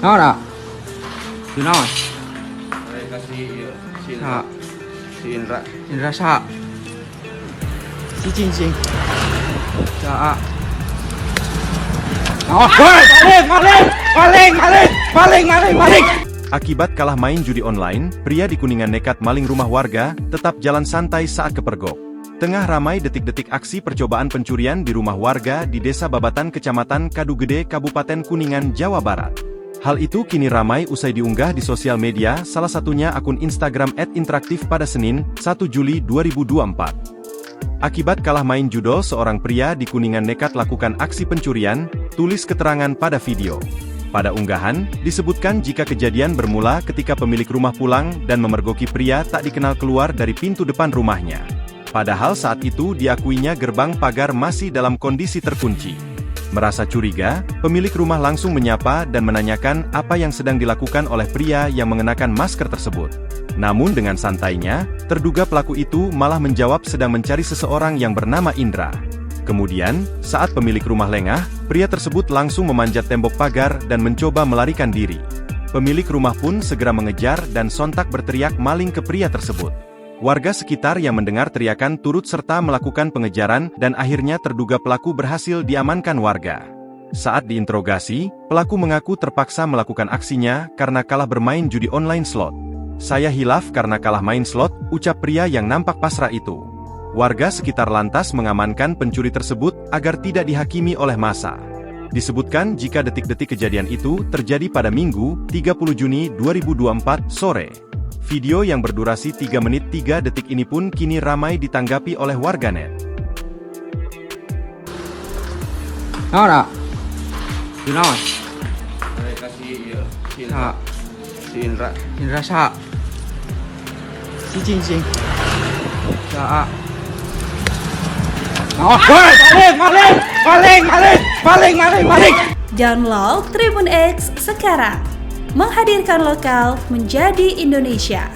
Naon dah? Di naon? Saya kasih si Sa, Indra. Indra sa. Si Cincin. Sa. Oh, maling. Akibat kalah main judi online, pria di Kuningan nekat maling rumah warga, tetap jalan santai saat kepergok. Tengah ramai detik-detik aksi percobaan pencurian di rumah warga di Desa Babatan Kecamatan Kadugede, Kabupaten Kuningan, Jawa Barat. Hal itu kini ramai usai diunggah di sosial media, salah satunya akun Instagram @interaktif pada Senin, 1 Juli 2024. Akibat kalah main judo, seorang pria di Kuningan nekat lakukan aksi pencurian, tulis keterangan pada video. Pada unggahan, disebutkan jika kejadian bermula ketika pemilik rumah pulang dan memergoki pria tak dikenal keluar dari pintu depan rumahnya. Padahal saat itu diakuinya gerbang pagar masih dalam kondisi terkunci. Merasa curiga, pemilik rumah langsung menyapa dan menanyakan apa yang sedang dilakukan oleh pria yang mengenakan masker tersebut. Namun dengan santainya, terduga pelaku itu malah menjawab sedang mencari seseorang yang bernama Indra. Kemudian, saat pemilik rumah lengah, pria tersebut langsung memanjat tembok pagar dan mencoba melarikan diri. Pemilik rumah pun segera mengejar dan sontak berteriak maling ke pria tersebut. Warga sekitar yang mendengar teriakan turut serta melakukan pengejaran dan akhirnya terduga pelaku berhasil diamankan warga. Saat diinterogasi, pelaku mengaku terpaksa melakukan aksinya karena kalah bermain judi online slot. "Saya hilaf karena kalah main slot," ucap pria yang nampak pasrah itu. Warga sekitar lantas mengamankan pencuri tersebut agar tidak dihakimi oleh massa. Disebutkan jika detik-detik kejadian itu terjadi pada Minggu, 30 Juni 2024, sore. Video yang berdurasi 3 menit 3 detik ini pun kini ramai ditanggapi oleh warganet. Naon dah? Di naon? Saya kasih Sa, si Indra. Indra sa. Si Cincin. Sa. Oh, maling. Download Tribun X sekarang. Menghadirkan lokal menjadi Indonesia.